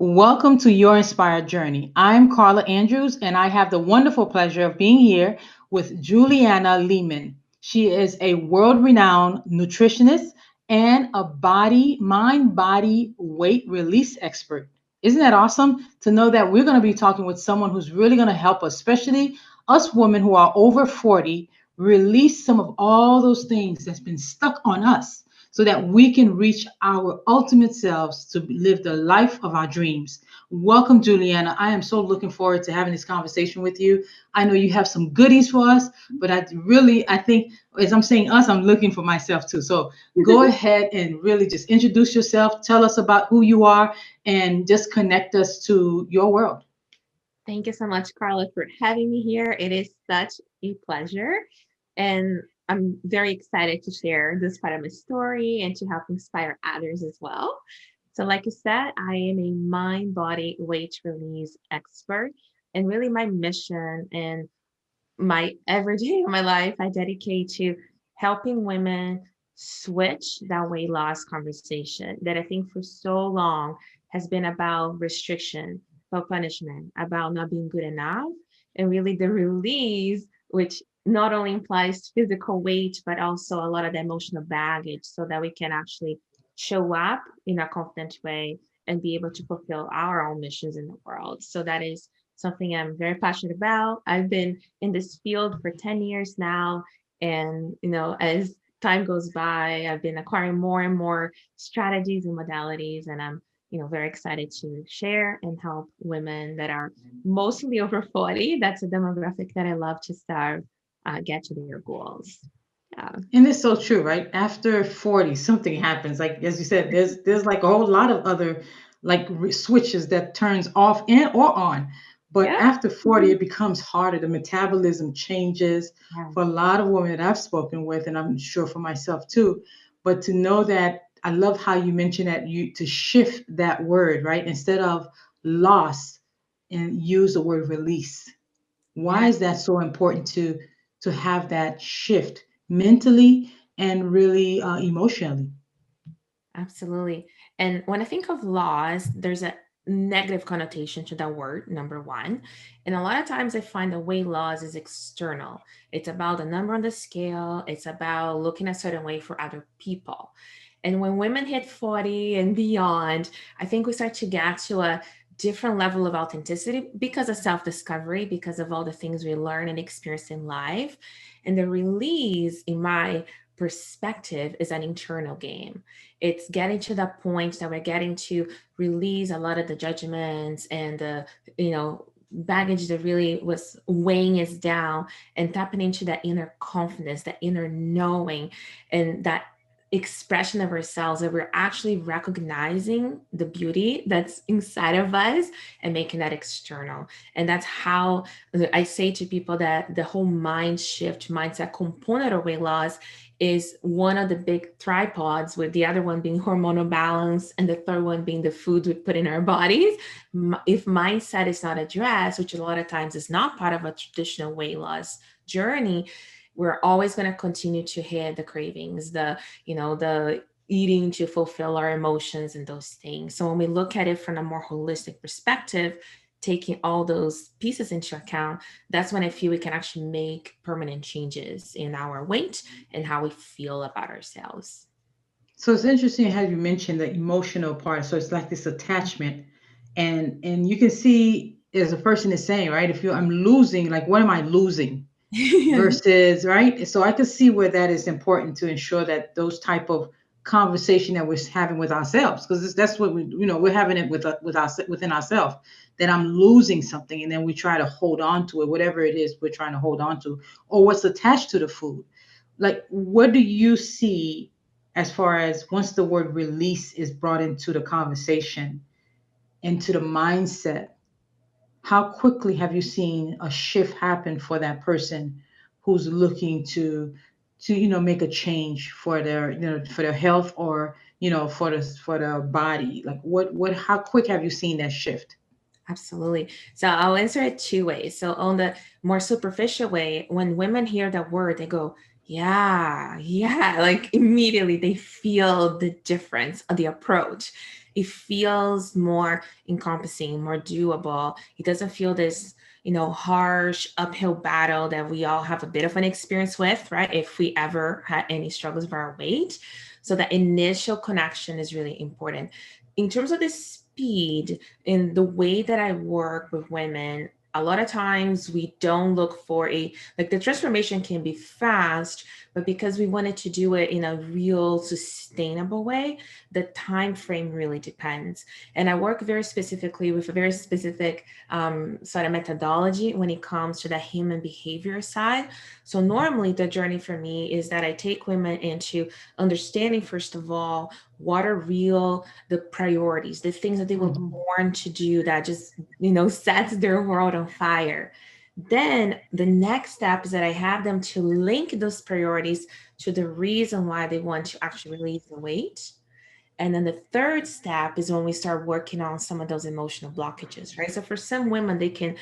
Welcome to Your Inspired Journey. I'm Carla Andrews, and I have the wonderful pleasure of being here with Juliana Leamen. She is a world renowned nutritionist and a mind, body, weight release expert. Isn't that awesome to know that we're going to be talking with someone who's really going to help us, especially us women who are over 40, release some of all those things that's been stuck on us so that we can reach our ultimate selves to live the life of our dreams. Welcome, Juliana. I am so looking forward to having this conversation with you. I know you have some goodies for us, but I think, as I'm saying us, I'm looking for myself too. So go ahead and really just introduce yourself, tell us about who you are, and just connect us to your world. Thank you so much, Carla, for having me here. It is such a pleasure. And I'm very excited to share this part of my story and to help inspire others as well. So, like you said, I am a mind body weight release expert. And really, my mission and my every day of my life, I dedicate to helping women switch that weight loss conversation that I think for so long has been about restriction, about punishment, about not being good enough, and really the release, which not only implies physical weight, but also a lot of the emotional baggage so that we can actually show up in a confident way and be able to fulfill our own missions in the world. So that is something I'm very passionate about. I've been in this field for 10 years now. And, as time goes by, I've been acquiring more and more strategies and modalities. And I'm, very excited to share and help women that are mostly over 40. That's a demographic that I love to serve, get to their goals. Yeah. And it's so true, right? After 40, something happens. Like as you said, there's like a whole lot of other switches that turns off and or on. But Yeah. after 40, it becomes harder. The metabolism changes Yeah. for a lot of women that I've spoken with, and I'm sure for myself too. But to know that, I love how you mentioned that you to shift that word, right? Instead of loss, and use the word release. Why Yeah. is that so important to have that shift mentally and really emotionally? Absolutely. And when I think of laws, there's a negative connotation to that word, number one. And a lot of times I find the way laws is external. It's about the number on the scale, it's about looking a certain way for other people. And when women hit 40 and beyond, I think we start to get to a different level of authenticity because of self discovery, because of all the things we learn and experience in life. And the release, in my perspective, is an internal game. It's getting to that point that we're getting to release a lot of the judgments and the baggage that really was weighing us down, and tapping into that inner confidence, that inner knowing, and that expression of ourselves, that we're actually recognizing the beauty that's inside of us and making that external. And that's how I say to people that the whole mind shift mindset component of weight loss is one of the big tripods, with the other one being hormonal balance and the third one being the food we put in our bodies. If mindset is not addressed, which a lot of times is not part of a traditional weight loss journey, we're always going to continue to hit the cravings, the eating to fulfill our emotions and those things. So when we look at it from a more holistic perspective, taking all those pieces into account, that's when I feel we can actually make permanent changes in our weight and how we feel about ourselves. So it's interesting how you mentioned the emotional part. So it's like this attachment, and you can see as a person is saying, right? If you I'm losing, like what am I losing? Versus, right? So I can see where that is important to ensure that those type of conversation that we're having with ourselves, because that's what we're having it with us within ourselves, that I'm losing something, and then we try to hold on to it, whatever it is we're trying to hold on to, or what's attached to the food. Like, what do you see as far as once the word release is brought into the conversation, into the mindset? How quickly have you seen a shift happen for that person who's looking to make a change for their for their health, or for their body? Like, what how quick have you seen that shift? Absolutely. So I'll answer it two ways. So on the more superficial way, when women hear that word, they go, Yeah, like immediately they feel the difference of the approach. It feels more encompassing, more doable. It doesn't feel this, harsh uphill battle that we all have a bit of an experience with, right? If we ever had any struggles with our weight. So that initial connection is really important. In terms of the speed and the way that I work with women, a lot of times we don't look for like the transformation can be fast, but because we wanted to do it in a real sustainable way, the time frame really depends. And I work very specifically with a very specific sort of methodology when it comes to the human behavior side. So normally the journey for me is that I take women into understanding, first of all, what are real the priorities, the things that they were Hmm. born to do that just sets their world on fire. Then the next step is that I have them to link those priorities to the reason why they want to actually release the weight. And then the third step is when we start working on some of those emotional blockages, right? So for some women, they can,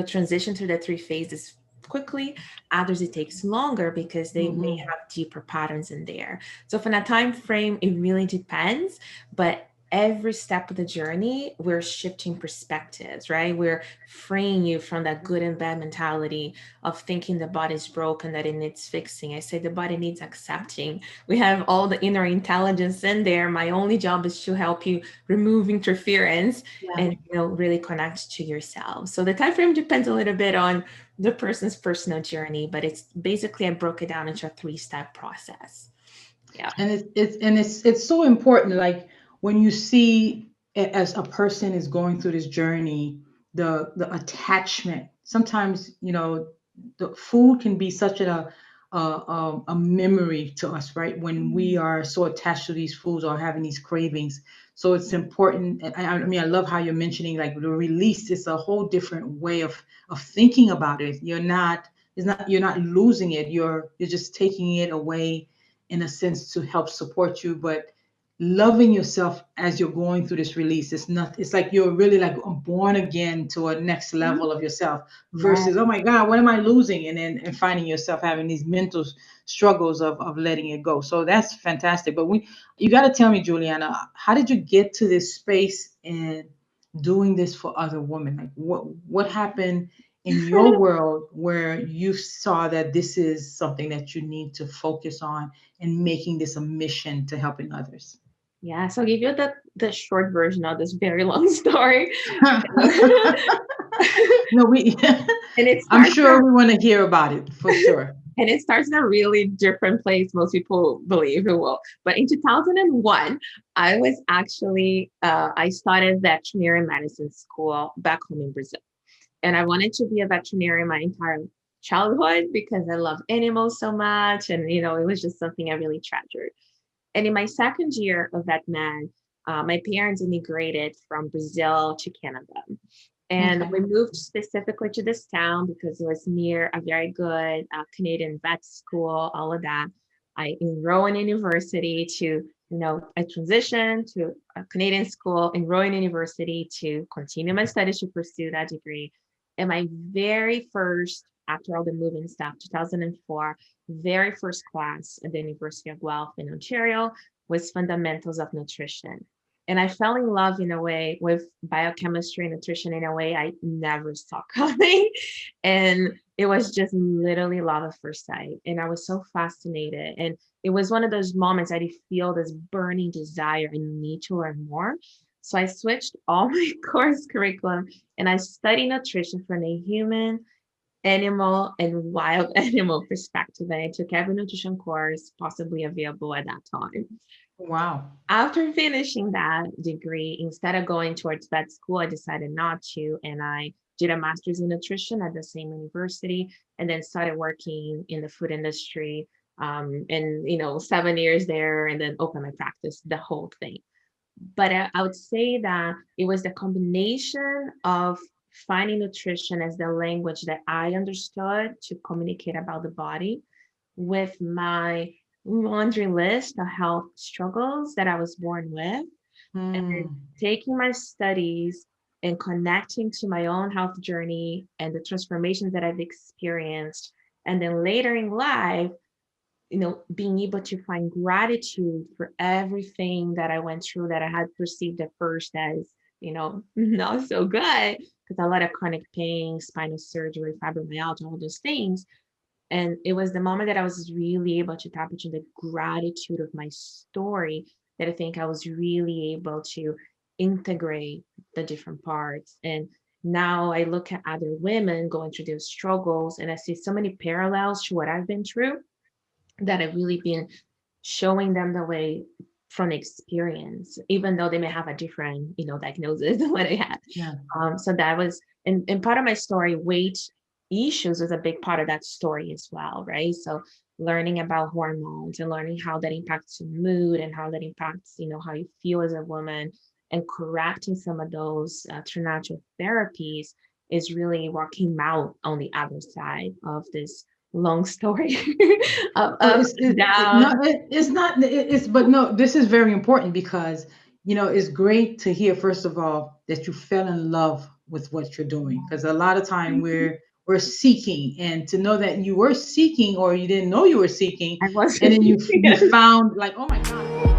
transition through the three phases quickly. Others, it takes longer because they may Hmm. have deeper patterns in there. So from that time frame, it really depends. But every step of the journey, we're shifting perspectives, right? We're freeing you from that good and bad mentality of thinking the body's broken, that it needs fixing. I say the body needs accepting. We have all the inner intelligence in there. My only job is to help you remove interference Yeah. and really connect to yourself. So the time frame depends a little bit on the person's personal journey, but it's basically I broke it down into a three-step process. Yeah. And it's so important, like when you see as a person is going through this journey, the attachment sometimes, the food can be such a memory to us, right? When we are so attached to these foods or having these cravings. So it's important. I mean, I love how you're mentioning like the release is a whole different way of thinking about it. You're not losing it, you're just taking it away in a sense to help support you, but loving yourself as you're going through this release. It's like you're really like born again to a next Mhm. level of yourself Right. versus, oh my God, what am I losing? And then and finding yourself having these mental struggles of letting it go. So that's fantastic. But you got to tell me, Juliana, how did you get to this space and doing this for other women? Like what happened in your world where you saw that this is something that you need to focus on and making this a mission to helping others? Yeah. So I'll give you the short version of this very long story. No, we. And it I'm starts sure we want to hear about it for sure. and it starts in a really different place. Most people believe it will. But in 2001, I was actually, I started veterinary medicine school back home in Brazil. And I wanted to be a veterinarian my entire childhood because I love animals so much. And, it was just something I really treasured. And in my second year of vet med, my parents immigrated from Brazil to Canada. And Okay. we moved specifically to this town because it was near a very good Canadian vet school, all of that. I enrolled in university to, I transitioned to a Canadian school, enrolled in university to continue my studies to pursue that degree. And my very first, after all the moving stuff, 2004, very first class at the University of Guelph in Ontario was Fundamentals of Nutrition. And I fell in love in a way with biochemistry and nutrition in a way I never saw coming. And it was just literally love at first sight. And I was so fascinated. And it was one of those moments I did feel this burning desire and need to learn more. So I switched all my course curriculum and I studied nutrition from a human, animal, and wild animal perspective. And I took every nutrition course possibly available at that time. Wow. After finishing that degree, instead of going towards vet school, I decided not to. And I did a master's in nutrition at the same university and then started working in the food industry. And, 7 years there and then opened my practice, the whole thing. But I would say that it was the combination of finding nutrition as the language that I understood to communicate about the body with my laundry list of health struggles that I was born with, and Hmm. taking my studies and connecting to my own health journey and the transformations that I've experienced. And then later in life, being able to find gratitude for everything that I went through that I had perceived at first as, not so good, because a lot of chronic pain, spinal surgery, fibromyalgia, all those things. And it was the moment that I was really able to tap into the gratitude of my story that I think I was really able to integrate the different parts. And now I look at other women going through their struggles and I see so many parallels to what I've been through that I've really been showing them the way from experience, even though they may have a different, diagnosis than what I had. Yeah. So that was, and part of my story, weight issues was a big part of that story as well, right? So learning about hormones and learning how that impacts your mood and how that impacts, how you feel as a woman, and correcting some of those through natural therapies is really what came out on the other side of this long story of Well, up and no, down. it's not. It's but no. This is very important because it's great to hear first of all that you fell in love with what you're doing because a lot of time we're seeking and to know that you were seeking or you didn't know you were seeking I was and then you yes. found like oh my god